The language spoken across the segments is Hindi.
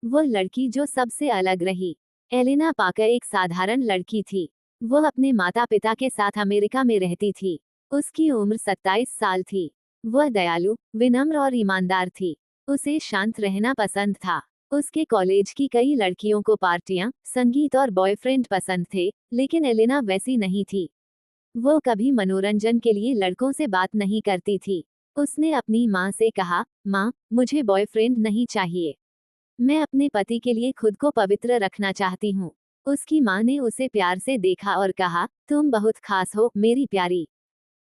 वो लड़की जो सबसे अलग रही। एलेना पाकर एक साधारण लड़की थी। वह अपने माता पिता के साथ अमेरिका में रहती थी। उसकी उम्र 27 साल थी। वह दयालु, विनम्र और ईमानदार थी। उसे शांत रहना पसंद था। उसके कॉलेज की कई लड़कियों को पार्टियां, संगीत और बॉयफ्रेंड पसंद थे, लेकिन एलेना वैसी नहीं थी। वो कभी मनोरंजन के लिए लड़कों से बात नहीं करती थी। उसने अपनी माँ से कहा, माँ, मुझे बॉयफ्रेंड नहीं चाहिए। मैं अपने पति के लिए खुद को पवित्र रखना चाहती हूँ। उसकी माँ ने उसे प्यार से देखा और कहा, तुम बहुत खास हो, मेरी प्यारी।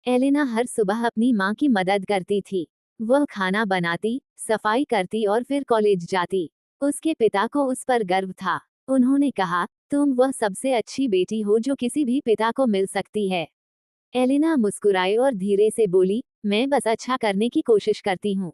एलेना हर सुबह अपनी माँ की मदद करती थी। वह खाना बनाती, सफाई करती और फिर कॉलेज जाती। उसके पिता को उस पर गर्व था। उन्होंने कहा, तुम वह सबसे अच्छी बेटी हो जो किसी भी पिता को मिल सकती है। एलेना मुस्कुराई और धीरे से बोली, मैं बस अच्छा करने की कोशिश करती हूँ।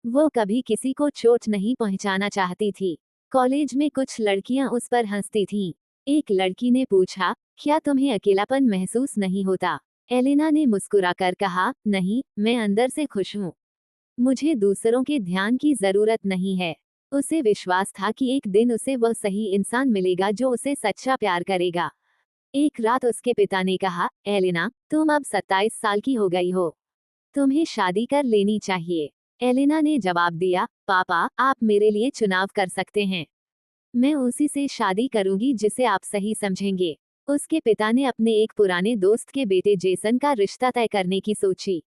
वो कभी किसी को चोट नहीं पहुंचाना चाहती थी। कॉलेज में कुछ लड़कियां उस पर हंसती थीं। एक लड़की ने पूछा, क्या तुम्हें अकेलापन महसूस नहीं होता? एलेना ने मुस्कुराकर कहा, नहीं, मैं अंदर से खुश हूँ। मुझे दूसरों के ध्यान की जरूरत नहीं है। उसे विश्वास था कि एक दिन उसे वह सही इंसान मिलेगा जो उसे सच्चा प्यार करेगा। एक रात उसके पिता ने कहा, एलेना, तुम अब 27 साल की हो गई हो। तुम्हें शादी कर लेनी चाहिए। एलेना ने जवाब दिया, पापा, आप मेरे लिए चुनाव कर सकते हैं। मैं उसी से शादी करूंगी जिसे आप सही समझेंगे। उसके पिता ने अपने एक पुराने दोस्त के बेटे जेसन का रिश्ता तय करने की सोची।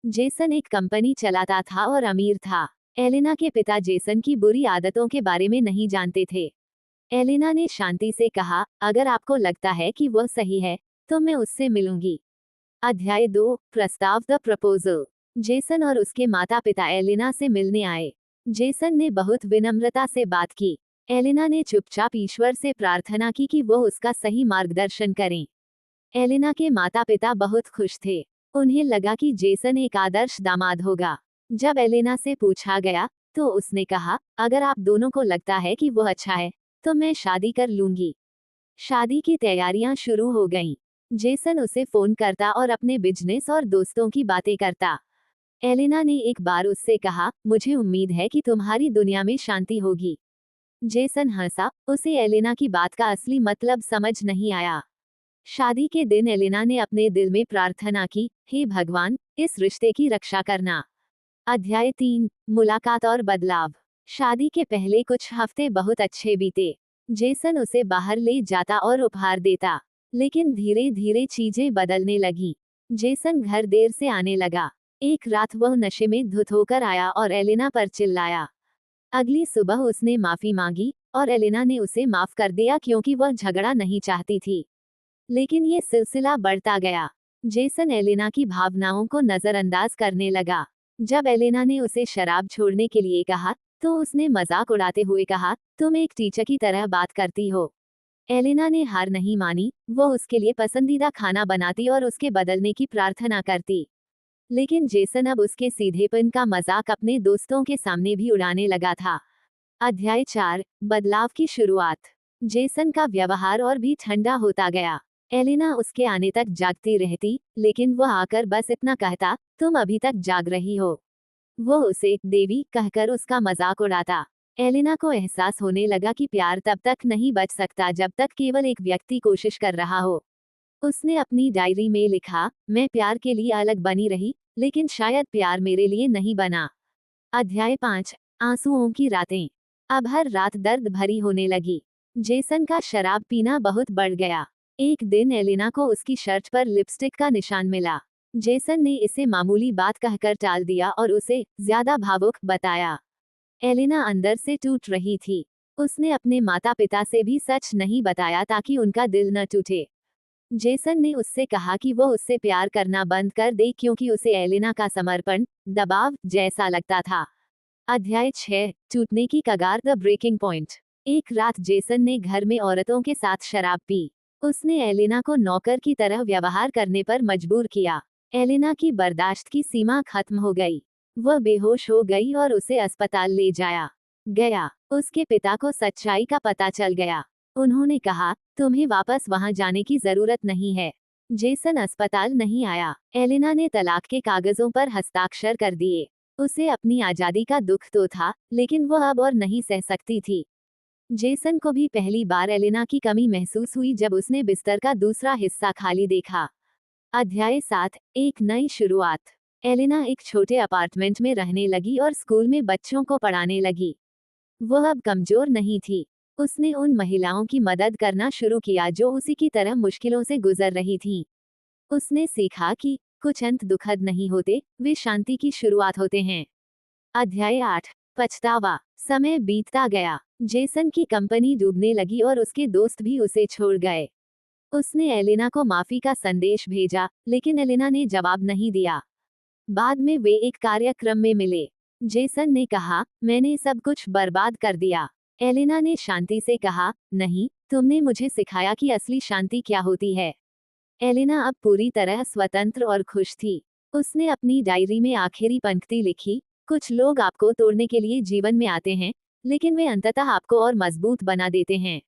जेसन एक कंपनी चलाता था और अमीर था। एलेना के पिता जेसन की बुरी आदतों के बारे में नहीं जानते थे। एलेना ने शांति से कहा, अगर आपको लगता है कि वह सही है, तो मैं उससे मिलूंगी। अध्याय 2, प्रस्ताव, द प्रपोजल। जेसन और उसके माता पिता एलेना से मिलने आए। जेसन ने बहुत विनम्रता से बात की। एलेना ने चुपचाप ईश्वर से प्रार्थना की कि वो उसका सही मार्गदर्शन करें। एलेना के माता पिता बहुत खुश थे। उन्हें लगा कि जेसन एक आदर्श दामाद होगा। जब एलेना से पूछा गया, तो उसने कहा, अगर आप दोनों को लगता है कि वो अच्छा है, तो मैं शादी कर लूंगी। शादी की तैयारियां शुरू हो गईं। जेसन उसे फोन करता और अपने बिजनेस और दोस्तों की बातें करता। एलेना ने एक बार उससे कहा, मुझे उम्मीद है कि तुम्हारी दुनिया में शांति होगी। जेसन हंसा, उसे एलेना की बात का असली मतलब समझ नहीं आया। शादी के दिन एलेना ने अपने दिल में प्रार्थना की, हे भगवान, इस रिश्ते की रक्षा करना। अध्याय 3, मुलाकात और बदलाव। शादी के पहले कुछ हफ्ते बहुत अच्छे बीते। जेसन उसे बाहर ले जाता और उपहार देता। लेकिन धीरे धीरे चीजें बदलने लगी। जेसन घर देर से आने लगा। एक रात वह नशे में धुत होकर आया और एलेना पर चिल्लाया। अगली सुबह उसने माफी मांगी और एलेना ने उसे माफ कर दिया क्योंकि वह झगड़ा नहीं चाहती थी। लेकिन ये सिलसिला बढ़ता गया। जेसन एलेना की भावनाओं को नजरअंदाज करने लगा। जब एलेना ने उसे शराब छोड़ने के लिए कहा, तो उसने मजाक उड़ाते हुए कहा, तुम एक टीचर की तरह बात करती हो। एलेना ने हार नहीं मानी। वो उसके लिए पसंदीदा खाना बनाती और उसके बदलने की प्रार्थना करती। लेकिन जेसन अब उसके सीधेपन का मजाक अपने दोस्तों के सामने भी उड़ाने लगा था। अध्याय 4, बदलाव की शुरुआत। जेसन का व्यवहार और भी ठंडा होता गया। एलिना उसके आने तक जागती रहती, लेकिन वह आकर बस इतना कहता, तुम अभी तक जाग रही हो। वो उसे देवी कहकर उसका मजाक उड़ाता। एलिना को एहसास होने लगा कि प्यार तब तक नहीं बच सकता जब तक केवल एक व्यक्ति कोशिश कर रहा हो। उसने अपनी डायरी में लिखा, मैं प्यार के लिए अलग बनी रही, लेकिन शायद प्यार मेरे लिए नहीं बना। अध्याय 5, आंसुओं की रातें। अब हर रात दर्द भरी होने लगी। जेसन का शराब पीना बहुत बढ़ गया। एक दिन एलिना को उसकी शर्ट पर लिपस्टिक का निशान मिला। जेसन ने इसे मामूली बात कहकर टाल दिया और उसे ज्यादा भावुक बताया। एलिना अंदर से टूट रही थी। उसने अपने माता पिता से भी सच नहीं बताया ताकि उनका दिल न टूटे। जेसन ने उससे कहा कि वो उससे प्यार करना बंद कर दे क्योंकि उसे एलिना का समर्पण दबाव जैसा लगता था। अध्याय 6, टूटने की कगार, द ब्रेकिंग पॉइंट। एक रात जेसन ने घर में औरतों के साथ शराब पी। उसने एलिना को नौकर की तरह व्यवहार करने पर मजबूर किया। एलिना की बर्दाश्त की सीमा खत्म हो गई। वह बेहोश हो गई और उसे अस्पताल ले जाया गया। उसके पिता को सच्चाई का पता चल गया। उन्होंने कहा, तुम्हें वापस वहां जाने की जरूरत नहीं है। जेसन अस्पताल नहीं आया। एलिना ने तलाक के कागजों पर हस्ताक्षर कर दिए। उसे अपनी आजादी का दुख तो था, लेकिन वह अब और नहीं सह सकती थी। जेसन को भी पहली बार एलेना की कमी महसूस हुई जब उसने बिस्तर का दूसरा हिस्सा खाली देखा। अध्याय 7, एक नई शुरुआत। एलेना एक छोटे अपार्टमेंट में रहने लगी और स्कूल में बच्चों को पढ़ाने लगी। वह अब कमजोर नहीं थी। उसने उन महिलाओं की मदद करना शुरू किया जो उसी की तरह मुश्किलों से गुजर रही थीं। उसने सीखा कि कुछ अंत दुखद नहीं होते, वे शांति की शुरुआत होते हैं। अध्याय 8, पछतावा। समय बीतता गया। जेसन की कंपनी डूबने लगी और उसके दोस्त भी उसे छोड़ गए। उसने एलेना को माफी का संदेश भेजा, लेकिन एलेना ने जवाब नहीं दिया। बाद में वे एक कार्यक्रम में मिले। जेसन ने कहा, मैंने सब कुछ बर्बाद कर दिया। एलेना ने शांति से कहा, नहीं, तुमने मुझे सिखाया कि असली शांति क्या होती है। एलेना अब पूरी तरह स्वतंत्र और खुश थी। उसने अपनी डायरी में आखिरी पंक्ति लिखी, कुछ लोग आपको तोड़ने के लिए जीवन में आते हैं, लेकिन वे अंततः आपको और मजबूत बना देते हैं।